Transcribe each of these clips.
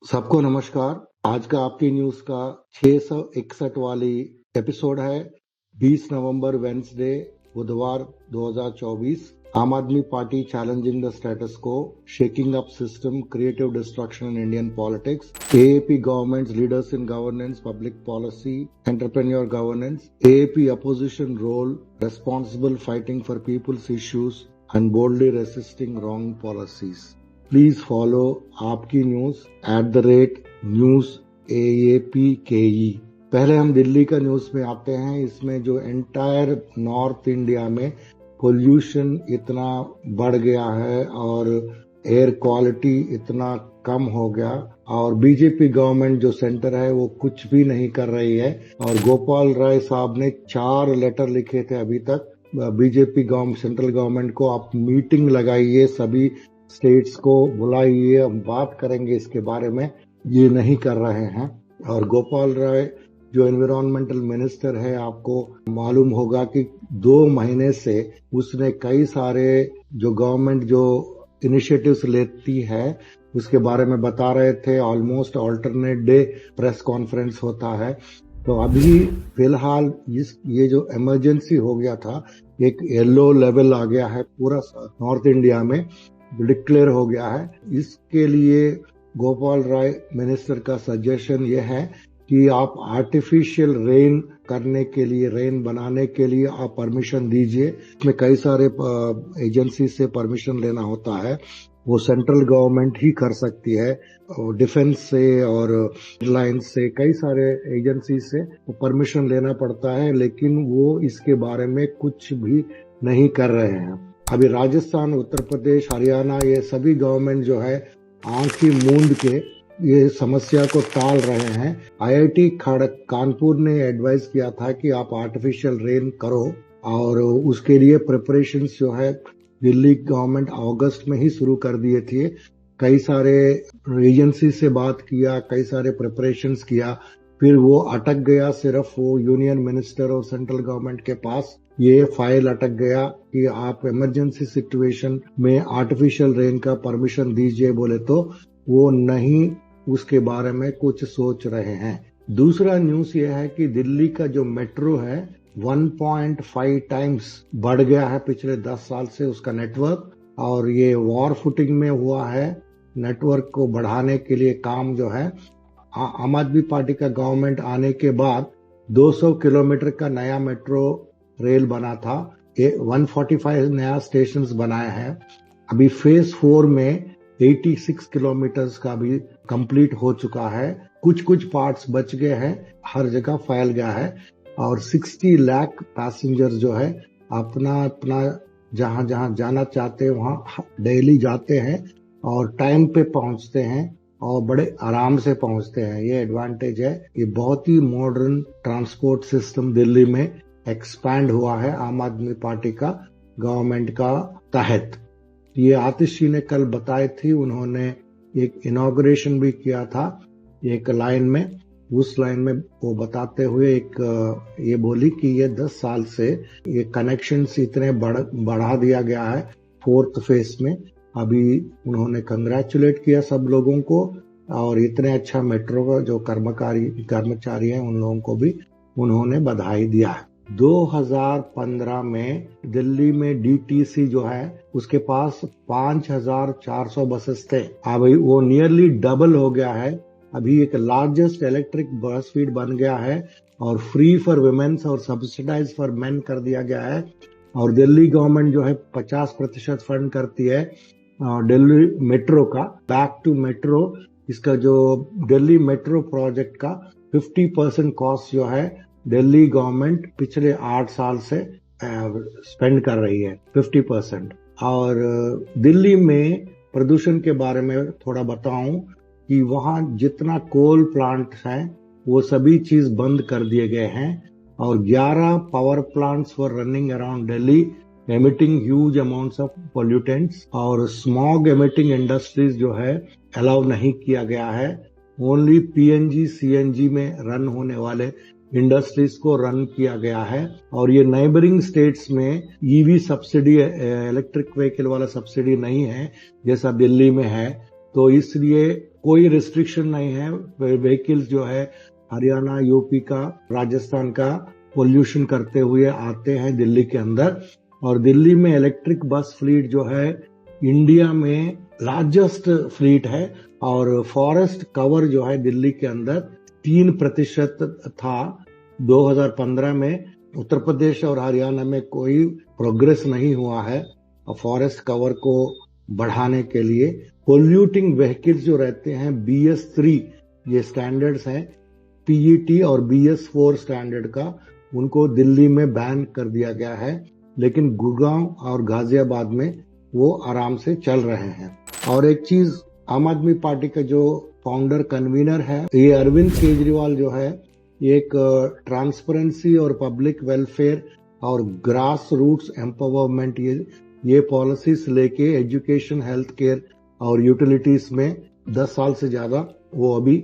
सबको नमस्कार। आज का आपकी न्यूज का 661 वाली एपिसोड है। 20 नवंबर वेंसडे बुधवार 2024। आम आदमी पार्टी चैलेंजिंग द स्टेटस को, shaking up system, creative destruction in Indian politics, AAP governments leaders in governance, public policy, entrepreneur governance, AAP opposition role, responsible fighting for people's issues and boldly resisting wrong policies. Please follow आपकी news @news AAPKE। पहले हम दिल्ली का news में आते हैं। इसमें जो entire north India में पोल्यूशन इतना बढ़ गया है और एयर क्वालिटी इतना कम हो गया, और बीजेपी गवर्नमेंट जो सेंटर है वो कुछ भी नहीं कर रही है। और गोपाल राय साहब ने 4 लेटर लिखे थे अभी तक बीजेपी गवर्नमेंट, सेंट्रल गवर्नमेंट को, आप मीटिंग लगाइए, सभी स्टेट्स को बुलाइए, हम बात करेंगे इसके बारे में। ये नहीं कर रहे हैं। और गोपाल राय जो एनवायरमेंटल मिनिस्टर है, आपको मालूम होगा कि 2 महीने से उसने कई सारे जो गवर्नमेंट जो इनिशिएटिव्स लेती है उसके बारे में बता रहे थे। Almost alternate day press conference होता है। तो अभी फिलहाल ये जो इमरजेंसी हो गया था, एक येलो लेवल आ गया है पूरा नॉर्थ इंडिया में, डिक्लेयर हो गया है। इसके लिए गोपाल राय मिनिस्टर का सजेशन ये है कि आप आर्टिफिशियल रेन करने के लिए, रेन बनाने के लिए आप परमिशन दीजिए। इसमें कई सारे एजेंसी से परमिशन लेना होता है, वो सेंट्रल गवर्नमेंट ही कर सकती है। डिफेंस से और एयरलाइंस से, कई सारे एजेंसी से परमिशन लेना पड़ता है, लेकिन वो इसके बारे में कुछ भी नहीं कर रहे हैं। अभी राजस्थान, उत्तर प्रदेश, हरियाणा, ये सभी गवर्नमेंट जो है आंखी मूंद के ये समस्या को टाल रहे हैं। IIT कानपुर ने एडवाइस किया था कि आप आर्टिफिशियल रेन करो, और उसके लिए प्रिपरेशंस जो है दिल्ली गवर्नमेंट अगस्त में ही शुरू कर दिए थे। कई सारे एजेंसी से बात किया, कई सारे प्रिपरेशंस किया, फिर वो अटक गया। सिर्फ वो यूनियन मिनिस्टर और सेंट्रल गवर्नमेंट के पास ये फाइल अटक गया कि आप इमरजेंसी सिचुएशन में आर्टिफिशियल रेन का परमिशन दीजिए बोले तो वो नहीं उसके बारे में कुछ सोच रहे हैं। दूसरा न्यूज ये है कि दिल्ली का जो मेट्रो है 1.5 टाइम्स बढ़ गया है पिछले 10 साल से उसका नेटवर्क, और ये वॉर फुटिंग में हुआ है। नेटवर्क को बढ़ाने के लिए काम जो है, आम आदमी पार्टी का गवर्नमेंट आने के बाद 200 किलोमीटर का नया मेट्रो रेल बना था, 145 नया स्टेशंस बनाए हैं। अभी फेज 4 में 86 किलोमीटर्स का भी कंप्लीट हो चुका है। कुछ पार्ट्स बच गए हैं, हर जगह फैल गया है। और 60 लाख पैसेंजर जो है अपना जहां जहां जाना चाहते हैं वहां डेली जाते हैं और टाइम पे पहुंचते हैं और बड़े आराम से पहुंचते हैं। ये एडवांटेज है। ये बहुत ही मॉडर्न ट्रांसपोर्ट सिस्टम दिल्ली में एक्सपैंड हुआ है आम आदमी पार्टी का गवर्नमेंट का तहत। ये आतिश जी ने कल बताए थी, उन्होंने एक इनॉग्रेशन भी किया था एक लाइन में। उस लाइन में वो बताते हुए ये बोली कि ये 10 साल से ये कनेक्शंस इतने बढ़ा दिया गया है 4th फेज में। अभी उन्होंने कंग्रेचुलेट किया सब लोगों को, और इतने अच्छा मेट्रो का जो कर्मचारी हैं उन लोगों को भी उन्होंने बधाई दिया है। 2015 में दिल्ली में DTC जो है उसके पास 5400 बसेस थे। अभी वो नियरली डबल हो गया है। अभी एक लार्जेस्ट इलेक्ट्रिक बस फीड बन गया है और फ्री फॉर वुमेन्स और सब्सिडाइज फॉर मेन कर दिया गया है। और दिल्ली गवर्नमेंट जो है 50% फंड करती है दिल्ली मेट्रो का। बैक टू मेट्रो, इसका जो दिल्ली मेट्रो प्रोजेक्ट का 50% कॉस्ट जो है दिल्ली गवर्नमेंट पिछले 8 साल से स्पेंड कर रही है, 50%। और दिल्ली में प्रदूषण के बारे में थोड़ा बताऊं कि वहां जितना कोल प्लांट हैं वो सभी चीज बंद कर दिए गए हैं, और 11 power plants for running around Delhi, emitting huge amounts of pollutants. और स्मॉग एमिटिंग इंडस्ट्रीज जो है अलाउ नहीं किया गया है। ओनली PNG CNG में रन होने वाले इंडस्ट्रीज को रन किया गया है। और ये नेबरिंग स्टेट्स में EV सब्सिडी, इलेक्ट्रिक व्हीकल वाला सब्सिडी नहीं है जैसा दिल्ली में है। तो इसलिए कोई रिस्ट्रिक्शन नहीं है। व्हीकल्स जो है हरियाणा, यूपी का, राजस्थान का पोल्यूशन करते हुए आते हैं दिल्ली के अंदर। और दिल्ली में इलेक्ट्रिक बस फ्लीट जो है इंडिया में लार्जेस्ट फ्लीट है। और फॉरेस्ट कवर जो है दिल्ली के अंदर 3% था 2015 में। उत्तर प्रदेश और हरियाणा में कोई प्रोग्रेस नहीं हुआ है फॉरेस्ट कवर को बढ़ाने के लिए। पोल्यूटिंग व्हीकल्स जो रहते हैं BS3 ये स्टैंडर्ड्स हैं, PET और BS4 स्टैंडर्ड का, उनको दिल्ली में बैन कर दिया गया है। लेकिन गुड़गांव और गाजियाबाद में वो आराम से चल रहे हैं। और एक चीज, आम आदमी पार्टी का जो फाउंडर कन्वीनर है ये अरविंद केजरीवाल जो है, एक ट्रांसपेरेंसी और पब्लिक वेलफेयर और ग्रास रूट्स एम्पावरमेंट ये पॉलिसीज लेके एजुकेशन, हेल्थ केयर और यूटिलिटीज में 10 साल से ज्यादा वो अभी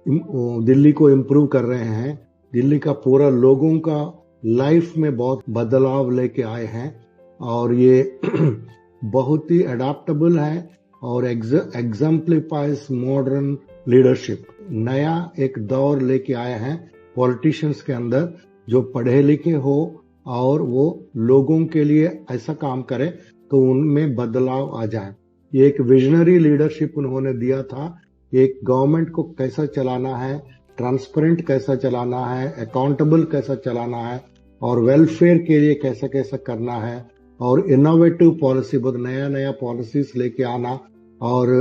दिल्ली को इम्प्रूव कर रहे हैं। दिल्ली का पूरा लोगों का लाइफ में बहुत बदलाव लेके आए हैं और ये बहुत ही अडेप्टेबल है और एग्जाम्पलीफाइज मॉडर्न लीडरशिप। नया एक दौर लेके आए हैं पॉलिटिशियंस के अंदर जो पढ़े लिखे हो और वो लोगों के लिए ऐसा काम करे तो उनमें बदलाव आ जाए। ये एक विजनरी लीडरशिप उन्होंने दिया था। एक गवर्नमेंट को कैसा चलाना है, ट्रांसपेरेंट कैसा चलाना है, अकाउंटेबल कैसा चलाना है और वेलफेयर के लिए कैसा कैसा करना है और इनोवेटिव पॉलिसी, बहुत नया नया पॉलिसीज लेके आना और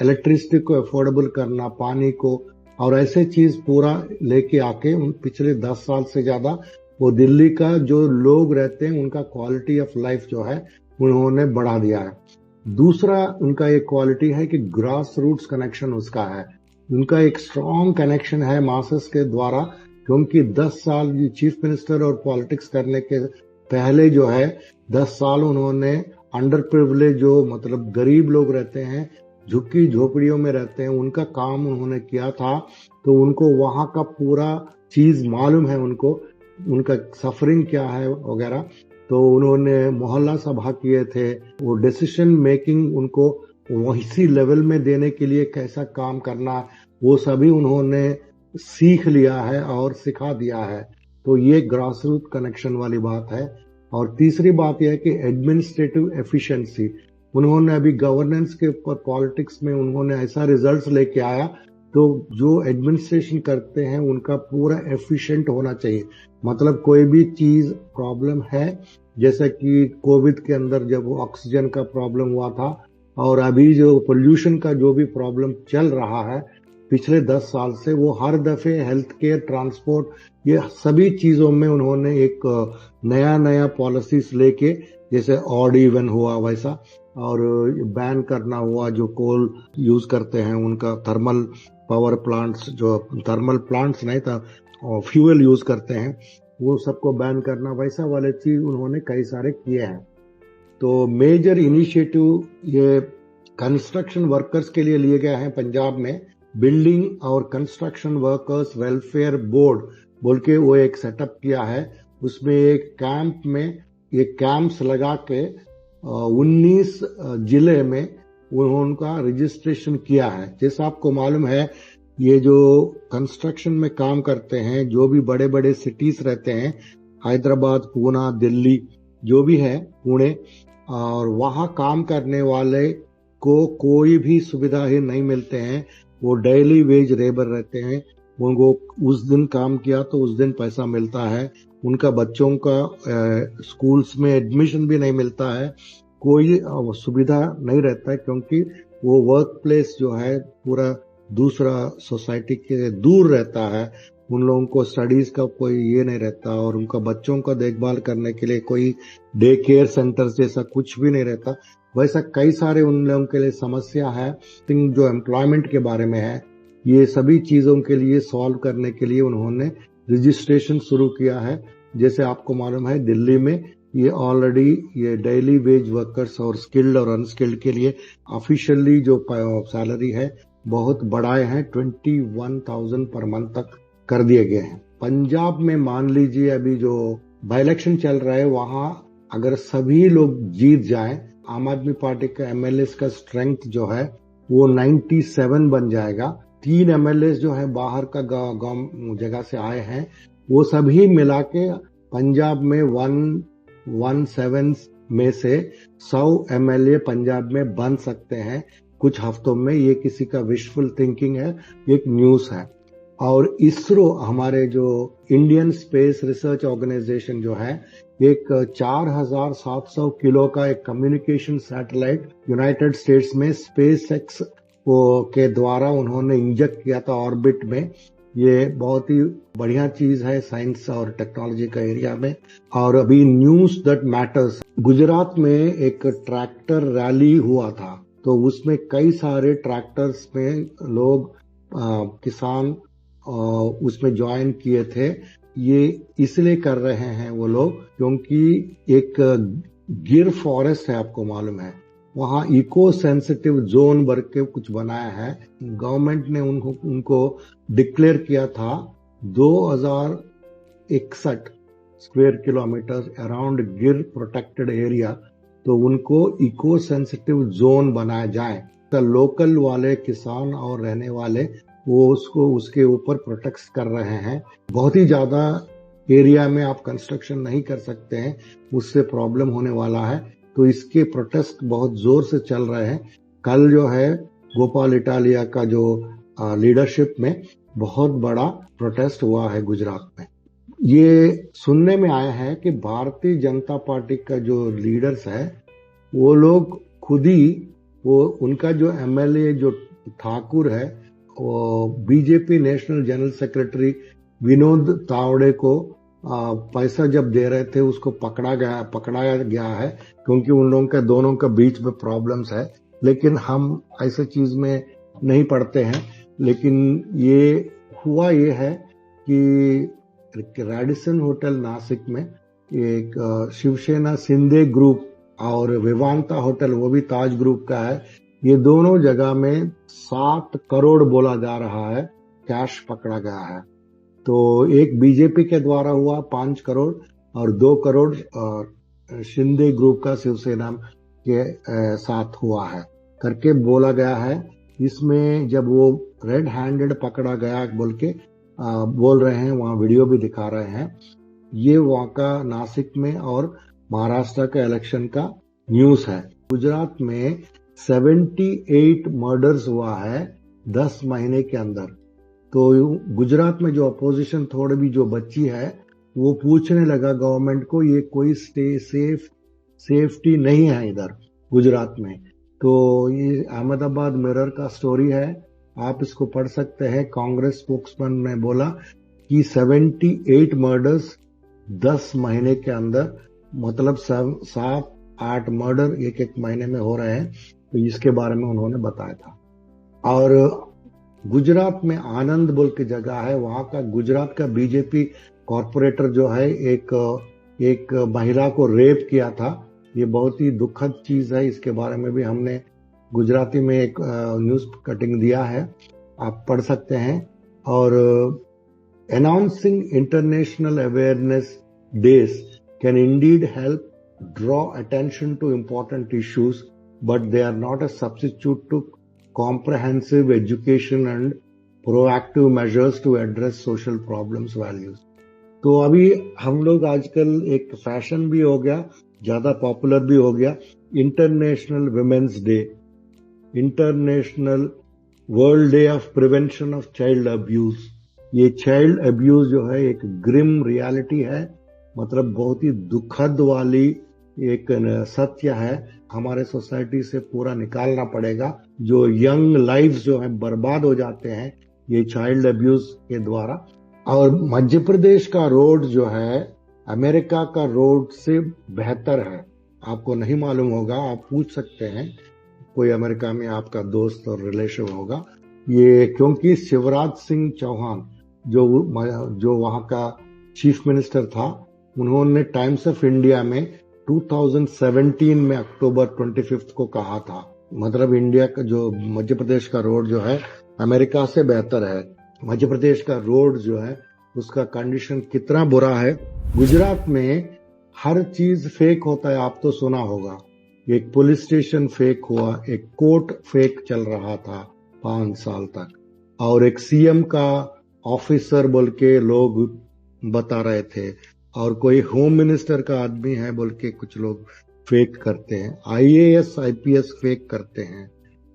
इलेक्ट्रिसिटी को अफोर्डेबल करना, पानी को, और ऐसे चीज पूरा लेके आके उन पिछले 10 साल से ज्यादा वो दिल्ली का जो लोग रहते हैं उनका क्वालिटी ऑफ लाइफ जो है उन्होंने बढ़ा दिया है। दूसरा उनका एक क्वालिटी है कि ग्रास रूट्स कनेक्शन उसका है। उनका एक स्ट्रॉन्ग कनेक्शन है मासेस के द्वारा, क्योंकि 10 साल चीफ मिनिस्टर और पॉलिटिक्स करने के पहले जो है 10 साल उन्होंने अंडर प्रिविलेज जो मतलब गरीब लोग रहते हैं, झुग्गी झोपड़ियों में रहते हैं, उनका काम उन्होंने किया था। तो उनको वहां का पूरा चीज मालूम है, उनका सफरिंग क्या है वगैरह। तो उन्होंने मोहल्ला सभा किए थे, वो डिसीजन मेकिंग उनको वही लेवल में देने के लिए कैसा काम करना वो सभी उन्होंने सीख लिया है और सिखा दिया है। तो ये ग्रास रूट कनेक्शन वाली बात है। और तीसरी बात यह है कि एडमिनिस्ट्रेटिव एफिशिएंसी, उन्होंने अभी गवर्नेंस के ऊपर पॉलिटिक्स में उन्होंने ऐसा रिजल्ट्स लेके आया, तो जो एडमिनिस्ट्रेशन करते हैं उनका पूरा एफिशिएंट होना चाहिए। मतलब कोई भी चीज प्रॉब्लम है, जैसा कि कोविड के अंदर जब ऑक्सीजन का प्रॉब्लम हुआ था और अभी जो पोल्यूशन का जो भी प्रॉब्लम चल रहा है पिछले 10 साल से, वो हर दफे हेल्थ केयर, ट्रांसपोर्ट, ये सभी चीजों में उन्होंने एक नया नया पॉलिसीज लेके, जैसे ऑड इवन हुआ वैसा, और बैन करना हुआ जो कोल यूज करते हैं उनका, थर्मल पावर प्लांट्स, जो थर्मल प्लांट्स नहीं था फ्यूल यूज करते हैं, वो सबको बैन करना, वैसा वाले चीज उन्होंने कई सारे किए हैं। तो मेजर इनिशिएटिव ये कंस्ट्रक्शन वर्कर्स के लिए लिए गए हैं। पंजाब में बिल्डिंग और कंस्ट्रक्शन वर्कर्स वेलफेयर बोर्ड बोल के वो एक सेटअप किया है। उसमें एक कैंप में ये कैंप्स लगा के 19 जिले में उनका रजिस्ट्रेशन किया है। जैसा आपको मालूम है, ये जो कंस्ट्रक्शन में काम करते हैं, जो भी बड़े बड़े सिटीज रहते हैं, हैदराबाद, पूना, दिल्ली, जो भी है, पुणे, और वहां काम करने वाले को कोई भी सुविधा ही नहीं मिलते हैं। वो डेली वेज लेबर रहते हैं। उनको उस दिन काम किया तो उस दिन पैसा मिलता है। उनका बच्चों का स्कूल्स में एडमिशन भी नहीं मिलता है, कोई सुविधा नहीं रहता है, क्योंकि वो वर्क प्लेस जो है पूरा दूसरा सोसाइटी के दूर रहता है। उन लोगों को स्टडीज का कोई ये नहीं रहता और उनका बच्चों का देखभाल करने के लिए कोई डे केयर सेंटर जैसा कुछ भी नहीं रहता। वैसा कई सारे उन लोगों के लिए समस्या है। जो एम्प्लॉयमेंट के बारे में है, ये सभी चीजों के लिए सॉल्व करने के लिए उन्होंने रजिस्ट्रेशन शुरू किया है। जैसे आपको मालूम है, दिल्ली में ये ऑलरेडी ये डेली वेज वर्कर्स और स्किल्ड और अनस्किल्ड के लिए ऑफिशियली जो सैलरी है बहुत बढ़ाए हैं, 21,000 पर मंथ तक कर दिए गए हैं। पंजाब में मान लीजिए अभी जो बाई इलेक्शन चल रहा है, वहां अगर सभी लोग जीत जाएं, आम आदमी पार्टी का एमएलए का स्ट्रेंथ जो है वो 97 बन जाएगा। 3 एमएलए जो है बाहर का जगह से आए हैं, वो सभी मिला के पंजाब में 117 में से 100 एमएलए पंजाब में बन सकते हैं कुछ हफ्तों में। ये किसी का विशफुल थिंकिंग है, एक न्यूज है। और इसरो, हमारे जो इंडियन स्पेस रिसर्च ऑर्गेनाइजेशन जो है, एक 4700 किलो का एक कम्युनिकेशन सैटेलाइट यूनाइटेड स्टेट्स में स्पेस एक्स के द्वारा उन्होंने इंजेक्ट किया था ऑर्बिट में। ये बहुत ही बढ़िया चीज है साइंस और टेक्नोलॉजी का एरिया में। और अभी न्यूज दैट मैटर्स, गुजरात में एक ट्रैक्टर रैली हुआ था, तो उसमें कई सारे ट्रैक्टर्स में लोग किसान उसमें ज्वाइन किए थे। ये इसलिए कर रहे हैं वो लोग क्योंकि एक गिर फॉरेस्ट है, आपको मालूम है, वहां इको सेंसिटिव जोन भर के कुछ बनाया है। गवर्नमेंट ने उनको डिक्लेयर किया था 2061 स्क्वायर किलोमीटर अराउंड गिर प्रोटेक्टेड एरिया, तो उनको इको सेंसिटिव जोन बनाया जाए। तो लोकल वाले किसान और रहने वाले वो उसके ऊपर प्रोटेक्ट कर रहे हैं। बहुत ही ज्यादा एरिया में आप कंस्ट्रक्शन नहीं कर सकते हैं, उससे प्रॉब्लम होने वाला है। तो इसके प्रोटेस्ट बहुत जोर से चल रहे हैं। कल जो है गोपाल इटालिया का जो लीडरशिप में बहुत बड़ा प्रोटेस्ट हुआ है गुजरात में। ये सुनने में आया है कि भारतीय जनता पार्टी का जो लीडर्स है वो लोग खुद ही, वो उनका जो एमएलए जो ठाकुर है, वो BJP national general secretary Vinod Tawde को पैसा जब दे रहे थे उसको पकड़ाया गया है, क्योंकि उन लोगों के दोनों के बीच में प्रॉब्लम्स है। लेकिन हम ऐसे चीज में नहीं पड़ते हैं। लेकिन ये हुआ ये है कि रेडिसन होटल नासिक में एक शिवसेना शिंदे ग्रुप और विवांता होटल, वो भी ताज ग्रुप का है, ये दोनों जगह में 7 करोड़ बोला जा रहा है कैश पकड़ा गया है। तो एक बीजेपी के द्वारा हुआ 5 करोड़ और 2 करोड़ शिंदे ग्रुप का शिवसेना के साथ हुआ है करके बोला गया है। इसमें जब वो रेड हैंडेड पकड़ा गया बोल के बोल रहे हैं, वहां वीडियो भी दिखा रहे हैं। ये वहां का नासिक में और महाराष्ट्र का इलेक्शन का न्यूज है। गुजरात में 78 मर्डर्स हुआ है 10 महीने के अंदर। तो गुजरात में जो अपोजिशन थोड़ी भी जो बची है वो पूछने लगा गवर्नमेंट को, ये कोई सेफ्टी नहीं है इधर गुजरात में। तो ये अहमदाबाद मिरर का स्टोरी है, आप इसको पढ़ सकते हैं। कांग्रेस स्पोक्समैन ने बोला कि 78 मर्डर्स 10 महीने के अंदर, मतलब 7-8 मर्डर एक महीने में हो रहे हैं। तो इसके बारे में उन्होंने बताया था। और गुजरात में आनंद बोल की जगह है, वहां का गुजरात का बीजेपी कॉर्पोरेटर जो है एक महिला को रेप किया था। ये बहुत ही दुखद चीज है। इसके बारे में भी हमने गुजराती में एक न्यूज कटिंग दिया है, आप पढ़ सकते हैं। और announcing international awareness days can Indeed help draw attention to important issues, but they are not a substitute to comprehensive education and proactive measures to address social problems values। तो अभी हम लोग आजकल एक फैशन भी हो गया, ज्यादा पॉपुलर भी हो गया, international women's day, international world day of prevention of child abuse. ये चाइल्ड अब्यूज जो है एक ग्रिम रियलिटी है, मतलब बहुत ही दुखद वाली एक सत्य है। हमारे सोसाइटी से पूरा निकालना पड़ेगा। जो यंग लाइफ्स जो है बर्बाद हो जाते हैं ये चाइल्ड अब्यूज के द्वारा। और मध्य प्रदेश का रोड जो है अमेरिका का रोड से बेहतर है। आपको नहीं मालूम होगा, आप पूछ सकते हैं, कोई अमेरिका में आपका दोस्त और रिलेशन होगा। ये क्योंकि शिवराज सिंह चौहान जो वहां का चीफ मिनिस्टर था, उन्होंने टाइम्स ऑफ इंडिया में 2017 में अक्टूबर 25 को कहा था, मतलब इंडिया का जो मध्य प्रदेश का रोड जो है अमेरिका से बेहतर है। मध्य प्रदेश का रोड जो है उसका कंडीशन कितना बुरा है। गुजरात में हर चीज फेक होता है, आप तो सुना होगा। एक पुलिस स्टेशन फेक हुआ, एक कोर्ट फेक चल रहा था 5 साल तक, और एक सीएम का ऑफिसर बोल के लोग बता रहे थे, और कोई होम मिनिस्टर का आदमी है बोल के कुछ लोग फेक करते हैं, आईएएस आईपीएस फेक करते हैं।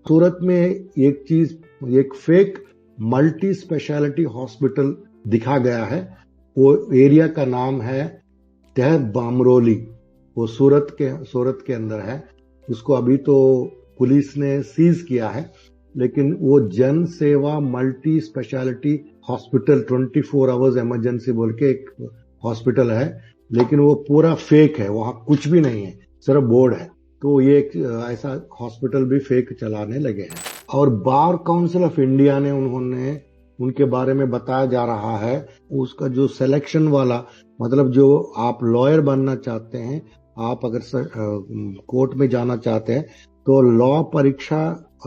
सूरत में एक चीज, एक फेक मल्टी स्पेशलिटी हॉस्पिटल दिखा गया है। वो एरिया का नाम है तह बामरोली, वो सूरत के अंदर है। उसको अभी तो पुलिस ने सीज किया है, लेकिन वो जन सेवा multi speciality hospital 24 hours emergency बोल के एक हॉस्पिटल है, लेकिन वो पूरा फेक है, वहां कुछ भी नहीं है, सिर्फ बोर्ड है। तो ये एक ऐसा हॉस्पिटल भी फेक चलाने लगे हैं। और बार काउंसिल ऑफ इंडिया ने उनके बारे में बताया जा रहा है, उसका जो सिलेक्शन वाला, मतलब जो आप लॉयर बनना चाहते हैं, आप अगर कोर्ट में जाना चाहते हैं तो लॉ परीक्षा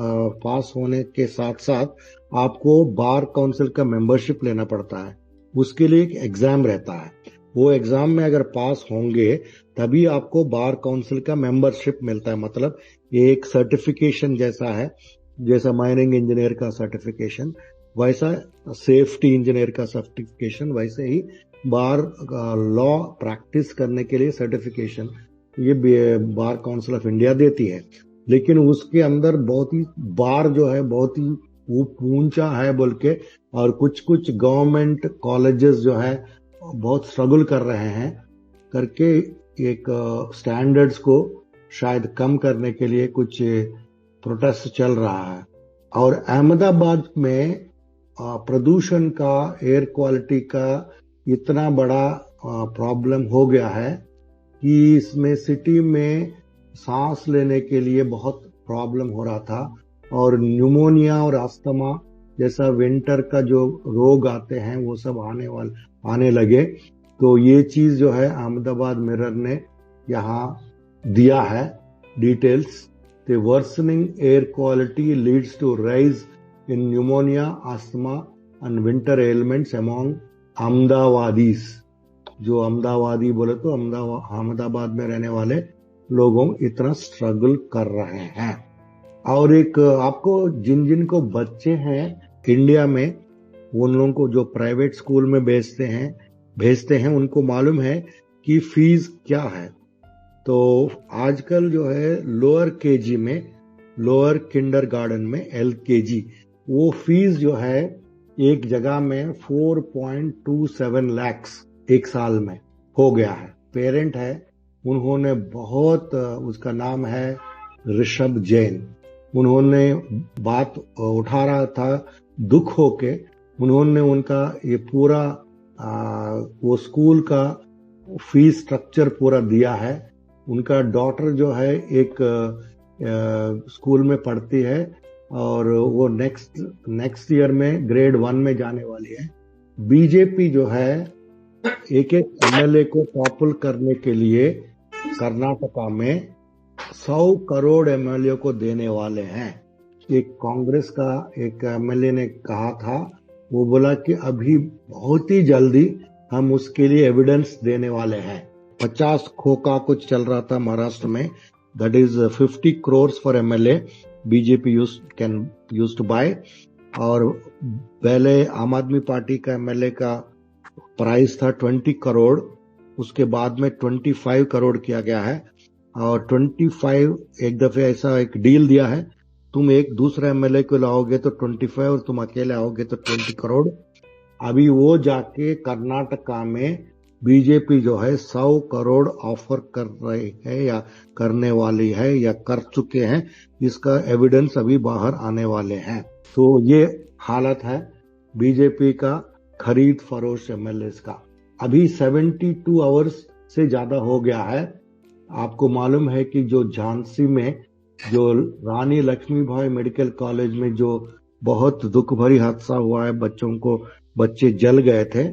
पास होने के साथ साथ आपको बार काउंसिल का मेंबरशिप लेना पड़ता है। उसके लिए एक एग्जाम रहता है, वो एग्जाम में अगर पास होंगे तभी आपको बार काउंसिल का मेंबरशिप मिलता है। मतलब ये एक सर्टिफिकेशन जैसा है, जैसा माइनिंग इंजीनियर का सर्टिफिकेशन, वैसा सेफ्टी इंजीनियर का सर्टिफिकेशन, वैसे ही बार लॉ प्रैक्टिस करने के लिए सर्टिफिकेशन ये बार काउंसिल ऑफ इंडिया देती है। लेकिन उसके अंदर बहुत ही बार जो है बहुत ही वो ऊंचा है बोल के, और कुछ गवर्नमेंट कॉलेजेस जो है बहुत स्ट्रगल कर रहे हैं करके एक स्टैंडर्ड्स को शायद कम करने के लिए कुछ प्रोटेस्ट चल रहा है। और अहमदाबाद में प्रदूषण का, एयर क्वालिटी का इतना बड़ा प्रॉब्लम हो गया है कि इसमें सिटी में सांस लेने के लिए बहुत प्रॉब्लम हो रहा था, और न्यूमोनिया और अस्थमा जैसा विंटर का जो रोग आते हैं वो सब आने लगे। तो ये चीज जो है अहमदाबाद मिरर ने यहाँ दिया है details. The worsening air quality leads to rise in pneumonia, asthma and winter ailments among अहमदाबादीज। जो अहमदाबादी बोले तो अहमदाबाद में रहने वाले लोगों इतना स्ट्रगल कर रहे हैं। और एक आपको जिन को बच्चे हैं इंडिया में, उन लोगों को जो प्राइवेट स्कूल में भेजते हैं उनको मालूम है कि फीस क्या है। तो आजकल जो है लोअर केजी में, लोअर किंडरगार्टन में एलकेजी, वो फीस जो है एक जगह में 4.27 लाख एक साल में हो गया है। पेरेंट है, उन्होंने बहुत, उसका नाम है ऋषभ जैन, उन्होंने बात उठा रहा था दुख होके, उन्होंने उनका ये पूरा वो स्कूल का फीस स्ट्रक्चर पूरा दिया है। उनका डॉटर जो है एक स्कूल में पढ़ती है और वो नेक्स्ट ईयर में ग्रेड 1 में जाने वाली है। बीजेपी जो है एक एमएलए को टॉपल करने के लिए कर्नाटका में 100 करोड़ एमएलए को देने वाले हैं। एक कांग्रेस का एक एमएलए ने कहा था, वो बोला कि अभी बहुत ही जल्दी हम उसके लिए एविडेंस देने वाले हैं। 50 खोखा कुछ चल रहा था महाराष्ट्र में, that is 50 crores for MLA BJP use to buy. और पहले आम आदमी पार्टी का एमएलए का प्राइस था 20 करोड़, उसके बाद में 25 करोड़ किया गया है। और 25 एक दफे ऐसा एक डील दिया है, तुम एक दूसरा एमएलए को लाओगे तो 25 और तुम अकेले आओगे तो 20 करोड़। अभी वो जाके कर्नाटका में बीजेपी जो है 100 करोड़ ऑफर कर रही है या करने वाली है या कर चुके हैं, इसका एविडेंस अभी बाहर आने वाले हैं। तो ये हालत है बीजेपी का खरीद फरोश एमएलए का। अभी 72 आवर्स से ज्यादा हो गया है। आपको मालूम है कि जो झांसी में जो रानी लक्ष्मीबाई मेडिकल कॉलेज में जो बहुत दुख भरी हादसा हुआ है, बच्चे जल गए थे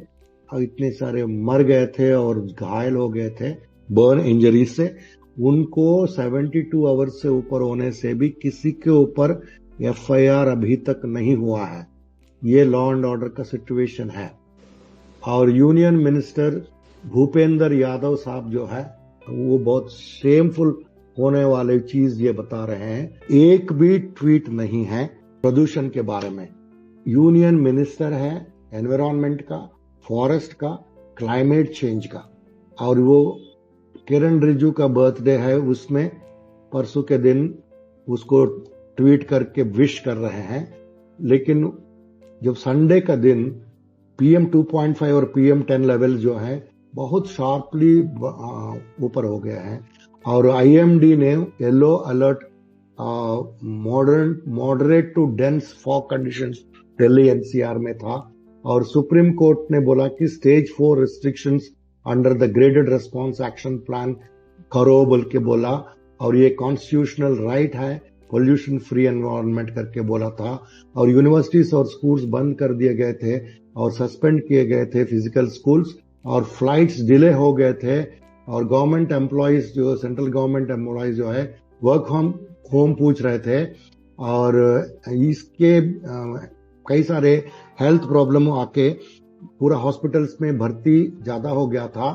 और इतने सारे मर गए थे और घायल हो गए थे बर्न इंजरी से, उनको 72 आवर्स से ऊपर होने से भी किसी के ऊपर एफआईआर अभी तक नहीं हुआ है। ये लॉ एंड ऑर्डर का सिचुएशन है। और यूनियन मिनिस्टर भूपेंद्र यादव साहब जो है वो बहुत शेमफुल होने वाली चीज ये बता रहे हैं। एक भी ट्वीट नहीं है प्रदूषण के बारे में। यूनियन मिनिस्टर है एनवायरनमेंट का, फॉरेस्ट का, क्लाइमेट चेंज का, और वो किरण रिजिजू का बर्थडे है, उसमें परसों के दिन उसको ट्वीट करके विश कर रहे हैं। लेकिन जब संडे का दिन PM 2.5 और PM 10 लेवल जो है बहुत शार्पली ऊपर हो गया है, और IMD ने yellow alert moderate to dense fog conditions Delhi NCR में था, और सुप्रीम कोर्ट ने बोला कि stage 4 restrictions under the graded response action plan करो बोल के बोला, और ये कॉन्स्टिट्यूशनल राइट है पोल्यूशन फ्री एनवायरनमेंट करके बोला था। और यूनिवर्सिटीज और स्कूल्स बंद कर दिए गए थे और सस्पेंड किए गए थे फिजिकल स्कूल्स, और फ्लाइट्स डिले हो गए थे, और गवर्नमेंट एम्प्लॉइज जो सेंट्रल गवर्नमेंट एम्प्लॉइज जो है वर्क होम पूछ रहे थे, और इसके कई सारे हेल्थ प्रॉब्लम आके पूरा हॉस्पिटल्स में भर्ती ज्यादा हो गया था।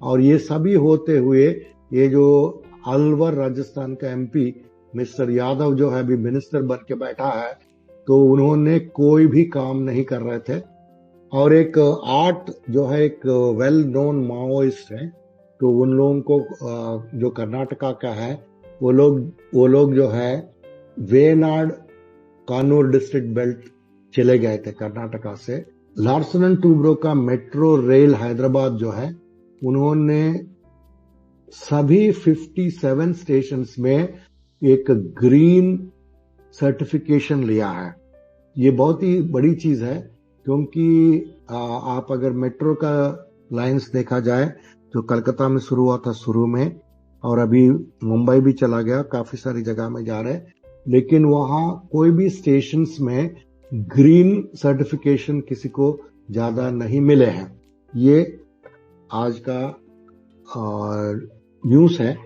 और ये सभी होते हुए ये जो अलवर राजस्थान का MP मिस्टर यादव जो है अभी मिनिस्टर बन के बैठा है, तो उन्होंने कोई भी काम नहीं कर रहे थे। और एक आर्ट जो है एक वेल नोन माओइस्ट है, तो उन लोगों को जो कर्नाटका का है वो लोग जो है वेनाड कानूर डिस्ट्रिक्ट बेल्ट चले गए थे कर्नाटका से। लार्सन एंड टूब्रो का मेट्रो रेल हैदराबाद जो है, उन्होंने सभी 57 स्टेशंस में एक ग्रीन सर्टिफिकेशन लिया है। ये बहुत ही बड़ी चीज है, क्योंकि आप अगर मेट्रो का लाइंस देखा जाए तो कलकत्ता में शुरू हुआ था शुरू में, और अभी मुंबई भी चला गया, काफी सारी जगह में जा रहे हैं, लेकिन वहां कोई भी स्टेशंस में ग्रीन सर्टिफिकेशन किसी को ज्यादा नहीं मिले हैं। ये आज का न्यूज़ है।